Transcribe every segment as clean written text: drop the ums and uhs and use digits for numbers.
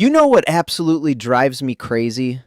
You know what absolutely drives me crazy?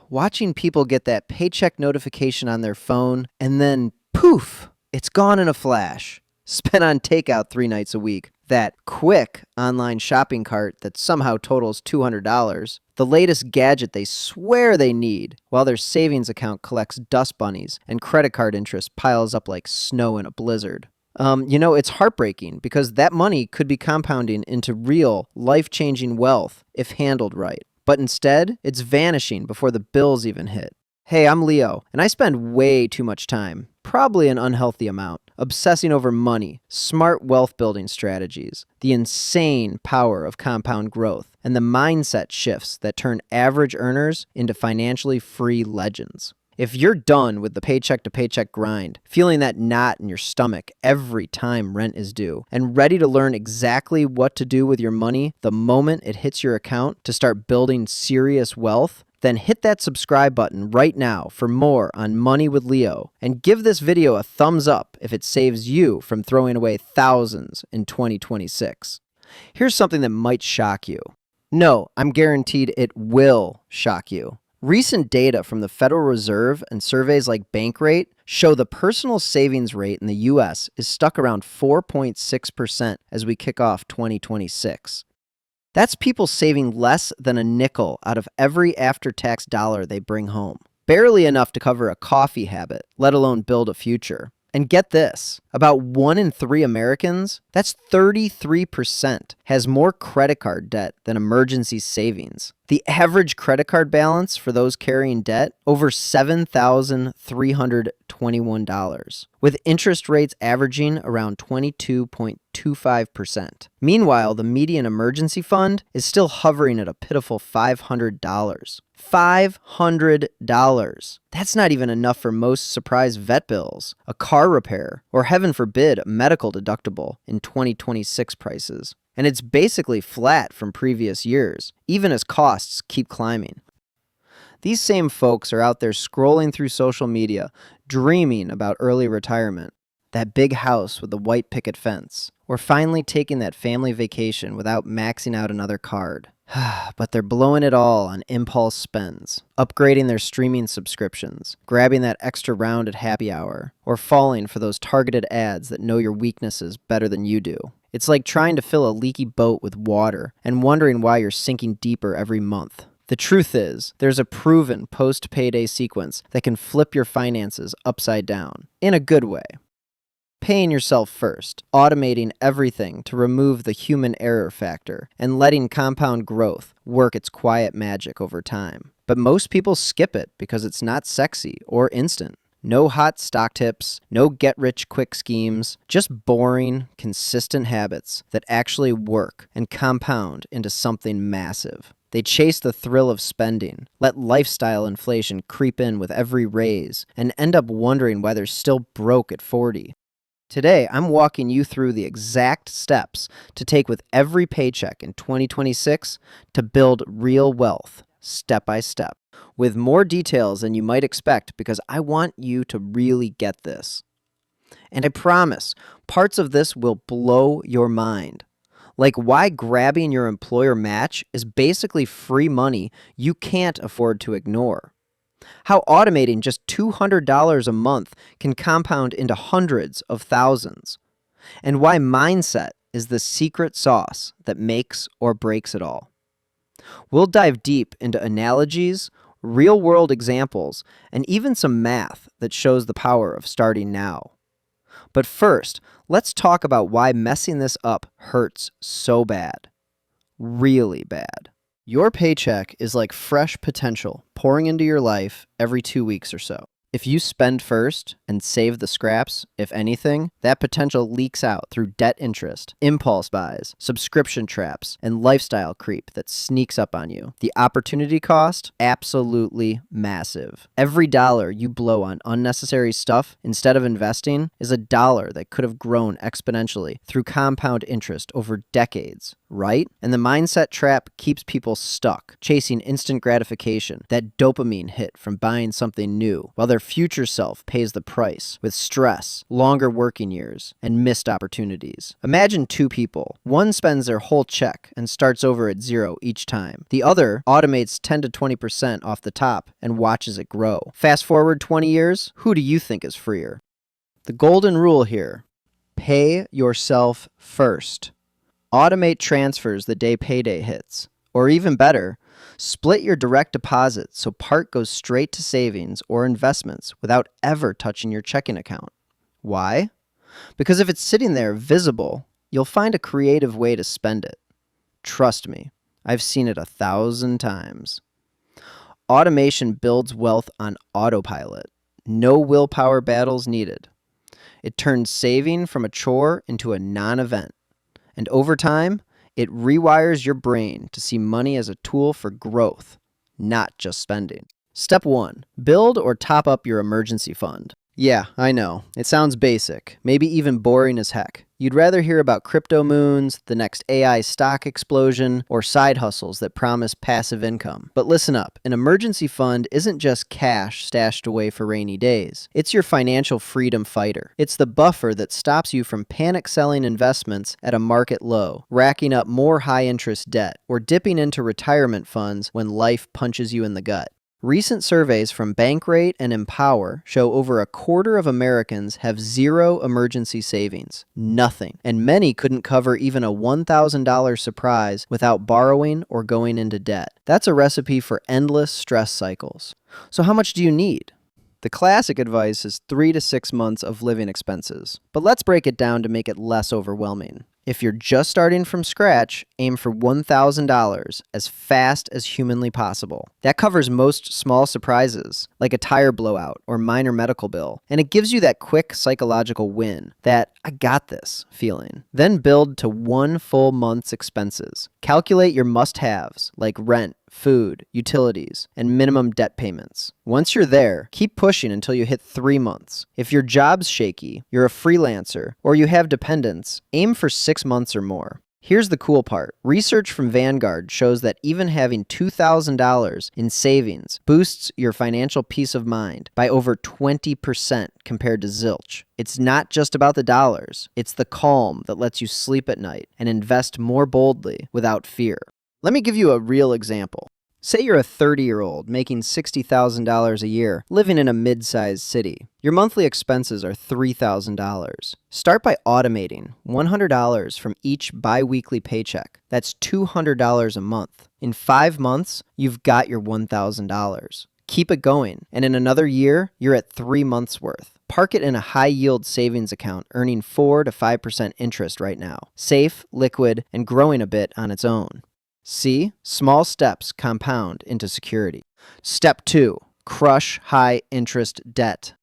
Watching people get that paycheck notification on their phone and then poof, it's gone in a flash. Spent on takeout 3 nights a week. That quick online shopping cart that somehow totals $200. The latest gadget they swear they need while their savings account collects dust bunnies and credit card interest piles up like snow in a blizzard. It's heartbreaking because that money could be compounding into real, life-changing wealth if handled right. But instead, it's vanishing before the bills even hit. Hey, I'm Leo, and I spend way too much time, probably an unhealthy amount, obsessing over money, smart wealth-building strategies, the insane power of compound growth, and the mindset shifts that turn average earners into financially free legends. If you're done with the paycheck-to-paycheck grind, feeling that knot in your stomach every time rent is due, and ready to learn exactly what to do with your money the moment it hits your account to start building serious wealth, then hit that subscribe button right now for more on Money with Leo, and give this video a thumbs up if it saves you from throwing away thousands in 2026. Here's something that might shock you. No, I'm guaranteed it will shock you. Recent data from the Federal Reserve and surveys like Bankrate show the personal savings rate in the U.S. is stuck around 4.6% as we kick off 2026. That's people saving less than a nickel out of every after-tax dollar they bring home. Barely enough to cover a coffee habit, let alone build a future. And get this, about 1 in 3 Americans, that's 33%, has more credit card debt than emergency savings. The average credit card balance for those carrying debt, over $7,321, with interest rates averaging around 22.25%. Meanwhile, the median emergency fund is still hovering at a pitiful $500. $500. That's not even enough for most surprise vet bills, a car repair, or heaven forbid, a medical deductible in 2026 prices. And it's basically flat from previous years, even as costs keep climbing. These same folks are out there scrolling through social media, dreaming about early retirement, that big house with the white picket fence, or finally taking that family vacation without maxing out another card. But they're blowing it all on impulse spends, upgrading their streaming subscriptions, grabbing that extra round at happy hour, or falling for those targeted ads that know your weaknesses better than you do. It's like trying to fill a leaky boat with water and wondering why you're sinking deeper every month. The truth is, there's a proven post-payday sequence that can flip your finances upside down, in a good way. Paying yourself first, automating everything to remove the human error factor, and letting compound growth work its quiet magic over time. But most people skip it because it's not sexy or instant. No hot stock tips, no get-rich-quick schemes, just boring, consistent habits that actually work and compound into something massive. They chase the thrill of spending, let lifestyle inflation creep in with every raise, and end up wondering why they're still broke at 40. Today, I'm walking you through the exact steps to take with every paycheck in 2026 to build real wealth, step by step, with more details than you might expect because I want you to really get this. And I promise, parts of this will blow your mind. Like why grabbing your employer match is basically free money you can't afford to ignore. How automating just $200 a month can compound into hundreds of thousands. And why mindset is the secret sauce that makes or breaks it all. We'll dive deep into analogies, real-world examples, and even some math that shows the power of starting now. But first, let's talk about why messing this up hurts so bad. Really bad. Your paycheck is like fresh potential pouring into your life every 2 weeks or so. If you spend first and save the scraps, if anything, that potential leaks out through debt interest, impulse buys, subscription traps, and lifestyle creep that sneaks up on you. The opportunity cost? Absolutely massive. Every dollar you blow on unnecessary stuff instead of investing is a dollar that could have grown exponentially through compound interest over decades, right? And the mindset trap keeps people stuck, chasing instant gratification, that dopamine hit from buying something new, while their future self pays the price with stress, longer working years, and missed opportunities. Imagine two people. One spends their whole check and starts over at zero each time. The other automates 10 to 20% off the top and watches it grow. Fast forward 20 years, who do you think is freer? The golden rule here: pay yourself first. Automate transfers the day payday hits. Or even better, split your direct deposit so part goes straight to savings or investments without ever touching your checking account. Why? Because if it's sitting there visible, you'll find a creative way to spend it. Trust me, I've seen it 1,000 times. Automation builds wealth on autopilot. No willpower battles needed. It turns saving from a chore into a non-event. And over time, it rewires your brain to see money as a tool for growth, not just spending. Step 1. Build or top up your emergency fund. Yeah, I know. It sounds basic, maybe even boring as heck. You'd rather hear about crypto moons, the next AI stock explosion, or side hustles that promise passive income. But listen up, an emergency fund isn't just cash stashed away for rainy days. It's your financial freedom fighter. It's the buffer that stops you from panic selling investments at a market low, racking up more high-interest debt, or dipping into retirement funds when life punches you in the gut. Recent surveys from Bankrate and Empower show over a quarter of Americans have zero emergency savings. Nothing. And many couldn't cover even a $1,000 surprise without borrowing or going into debt. That's a recipe for endless stress cycles. So how much do you need? The classic advice is 3 to 6 months of living expenses. But let's break it down to make it less overwhelming. If you're just starting from scratch, aim for $1,000 as fast as humanly possible. That covers most small surprises, like a tire blowout or minor medical bill, and it gives you that quick psychological win, that "I got this" feeling. Then build to 1 full month's expenses. Calculate your must-haves, like rent, food, utilities, and minimum debt payments. Once you're there, keep pushing until you hit 3 months. If your job's shaky, you're a freelancer, or you have dependents, aim for 6 months or more. Here's the cool part. Research from Vanguard shows that even having $2,000 in savings boosts your financial peace of mind by over 20% compared to zilch. It's not just about the dollars. It's the calm that lets you sleep at night and invest more boldly without fear. Let me give you a real example. Say you're a 30-year-old making $60,000 a year, living in a mid-sized city. Your monthly expenses are $3,000. Start by automating $100 from each bi-weekly paycheck. That's $200 a month. In 5 months, you've got your $1,000. Keep it going, and in another year, you're at 3 months' worth. Park it in a high-yield savings account earning 4 to 5% interest right now. Safe, liquid, and growing a bit on its own. See? Small steps compound into security. Step 2. Crush high-interest debt.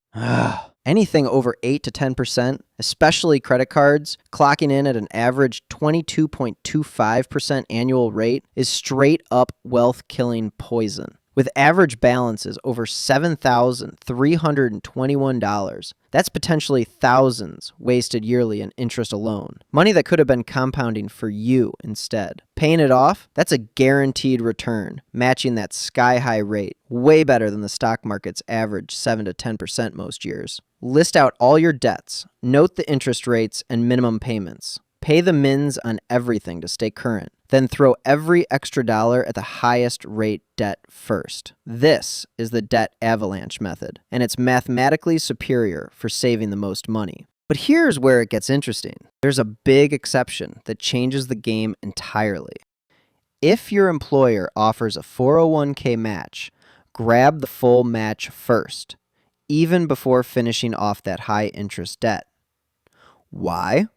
Anything over 8 to 10%, especially credit cards, clocking in at an average 22.25% annual rate, is straight-up wealth-killing poison. With average balances over $7,321, that's potentially thousands wasted yearly in interest alone. Money that could have been compounding for you instead. Paying it off, that's a guaranteed return, matching that sky-high rate, way better than the stock market's average 7 to 10% most years. List out all your debts, note the interest rates and minimum payments. Pay the mins on everything to stay current. Then throw every extra dollar at the highest rate debt first. This is the debt avalanche method, and it's mathematically superior for saving the most money. But here's where it gets interesting. There's a big exception that changes the game entirely. If your employer offers a 401k match, grab the full match first, even before finishing off that high interest debt. Why?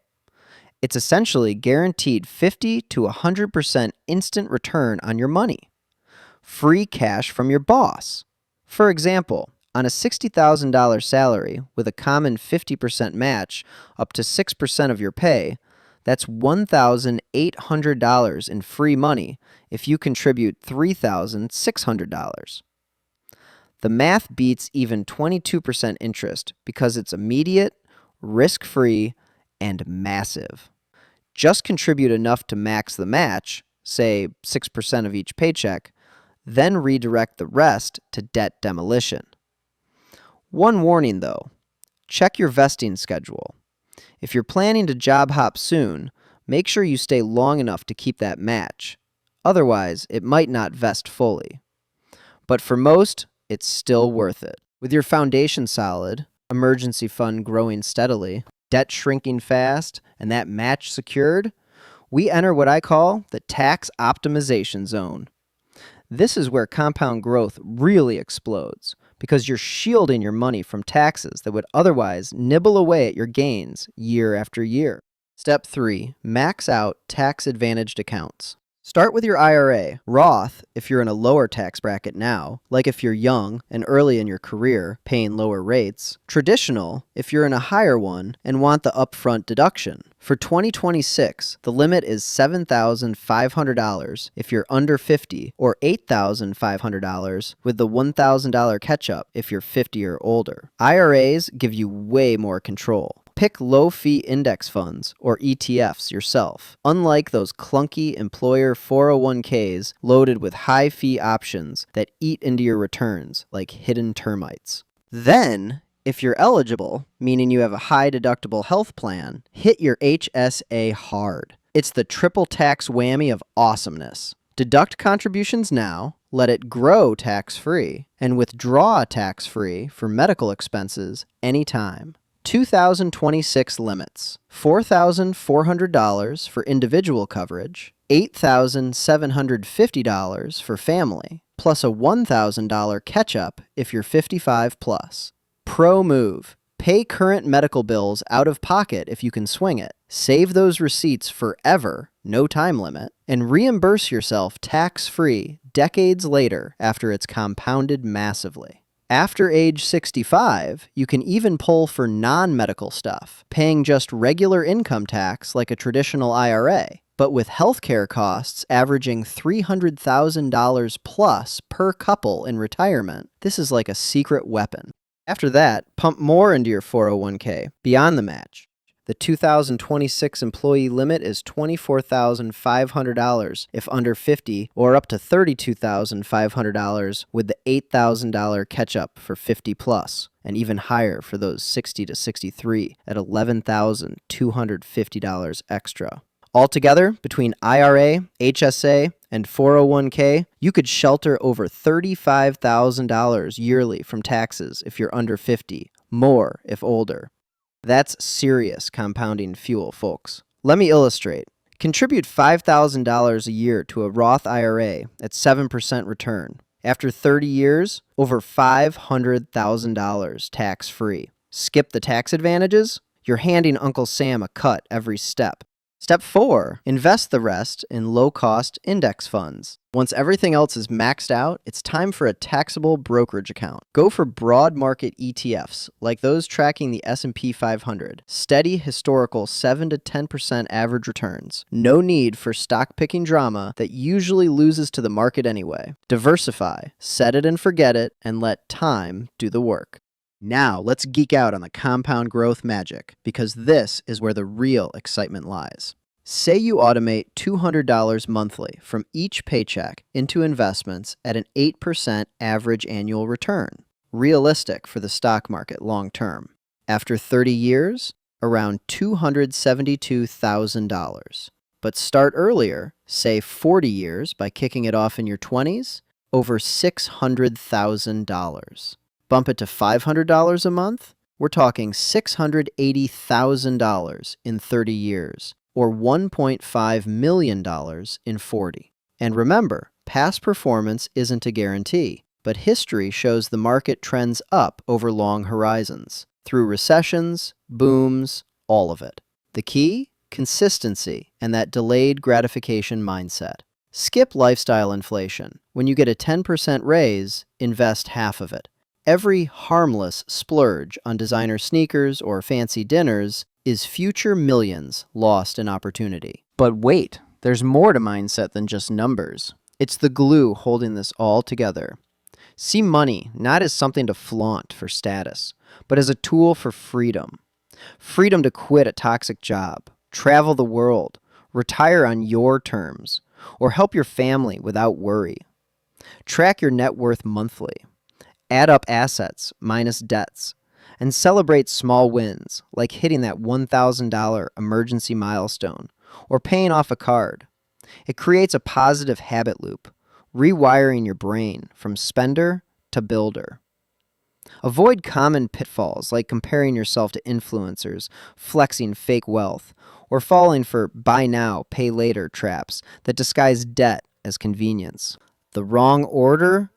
It's essentially guaranteed 50 to 100% instant return on your money. Free cash from your boss. For example, on a $60,000 salary with a common 50% match up to 6% of your pay, that's $1,800 in free money if you contribute $3,600. The math beats even 22% interest because it's immediate, risk-free, and massive. Just contribute enough to max the match, say 6% of each paycheck, then redirect the rest to debt demolition. One warning though, check your vesting schedule. If you're planning to job hop soon, make sure you stay long enough to keep that match. Otherwise, it might not vest fully. But for most, it's still worth it. With your foundation solid, emergency fund growing steadily, debt shrinking fast, and that match secured, we enter what I call the tax optimization zone. This is where compound growth really explodes because you're shielding your money from taxes that would otherwise nibble away at your gains year after year. Step 3. Max out tax-advantaged accounts. Start with your IRA, Roth if you're in a lower tax bracket now, like if you're young and early in your career, paying lower rates, traditional if you're in a higher one and want the upfront deduction. For 2026, the limit is $7,500 if you're under 50 or $8,500 with the $1,000 catch-up if you're 50 or older. IRAs give you way more control. Pick low-fee index funds, or ETFs, yourself, unlike those clunky employer 401ks loaded with high-fee options that eat into your returns like hidden termites. Then, if you're eligible, meaning you have a high-deductible health plan, hit your HSA hard. It's the triple tax whammy of awesomeness. Deduct contributions now, let it grow tax-free, and withdraw tax-free for medical expenses anytime. 2026 limits: $4,400 for individual coverage, $8,750 for family, plus a $1,000 catch-up if you're 55 plus. Pro move. Pay current medical bills out of pocket if you can swing it. Save those receipts forever, no time limit, and reimburse yourself tax-free decades later after it's compounded massively. After age 65, you can even pull for non-medical stuff, paying just regular income tax like a traditional IRA. But with healthcare costs averaging $300,000 plus per couple in retirement, this is like a secret weapon. After that, pump more into your 401k, beyond the match. The 2026 employee limit is $24,500 if under 50, or up to $32,500 with the $8,000 catch-up for 50 plus, and even higher for those 60 to 63 at $11,250 extra. Altogether, between IRA, HSA, and 401k, you could shelter over $35,000 yearly from taxes if you're under 50, more if older. That's serious compounding fuel, folks. Let me illustrate. Contribute $5,000 a year to a Roth IRA at 7% return. After 30 years, over $500,000 tax-free. Skip the tax advantages? You're handing Uncle Sam a cut every step. Step 4. Invest the rest in low-cost index funds. Once everything else is maxed out, it's time for a taxable brokerage account. Go for broad market ETFs, like those tracking the S&P 500. Steady historical 7 to 10% average returns. No need for stock-picking drama that usually loses to the market anyway. Diversify, set it and forget it, and let time do the work. Now, let's geek out on the compound growth magic, because this is where the real excitement lies. Say you automate $200 monthly from each paycheck into investments at an 8% average annual return, realistic for the stock market long term. After 30 years, around $272,000. But start earlier, say 40 years by kicking it off in your 20s, over $600,000. Bump it to $500 a month, we're talking $680,000 in 30 years, or $1.5 million in 40. And remember, past performance isn't a guarantee, but history shows the market trends up over long horizons, through recessions, booms, all of it. The key? Consistency and that delayed gratification mindset. Skip lifestyle inflation. When you get a 10% raise, invest half of it. Every harmless splurge on designer sneakers or fancy dinners is future millions lost in opportunity. But wait, there's more to mindset than just numbers. It's the glue holding this all together. See money not as something to flaunt for status, but as a tool for freedom. Freedom to quit a toxic job, travel the world, retire on your terms, or help your family without worry. Track your net worth monthly. Add up assets minus debts, and celebrate small wins like hitting that $1,000 emergency milestone or paying off a card. It creates a positive habit loop, rewiring your brain from spender to builder. Avoid common pitfalls like comparing yourself to influencers, flexing fake wealth, or falling for buy now, pay later traps that disguise debt as convenience. The wrong order?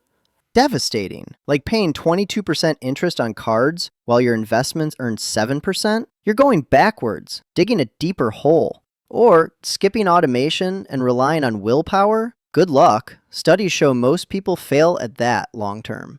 Devastating. Like paying 22% interest on cards while your investments earn 7%? You're going backwards, digging a deeper hole. Or skipping automation and relying on willpower? Good luck. Studies show most people fail at that long term.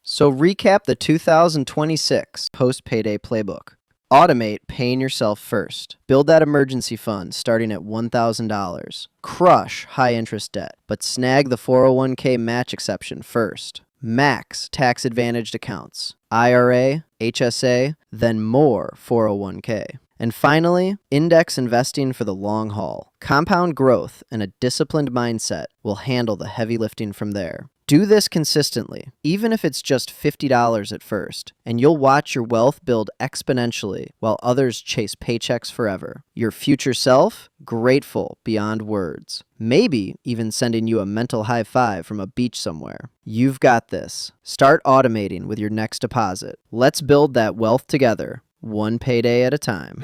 So recap the 2026 post-payday playbook. Automate paying yourself first. Build that emergency fund starting at $1,000. Crush high-interest debt, but snag the 401k match exception first. Max tax-advantaged accounts. IRA, HSA, then more 401k. And finally, index investing for the long haul. Compound growth and a disciplined mindset will handle the heavy lifting from there. Do this consistently, even if it's just $50 at first, and you'll watch your wealth build exponentially while others chase paychecks forever. Your future self, grateful beyond words. Maybe even sending you a mental high five from a beach somewhere. You've got this. Start automating with your next deposit. Let's build that wealth together, one payday at a time.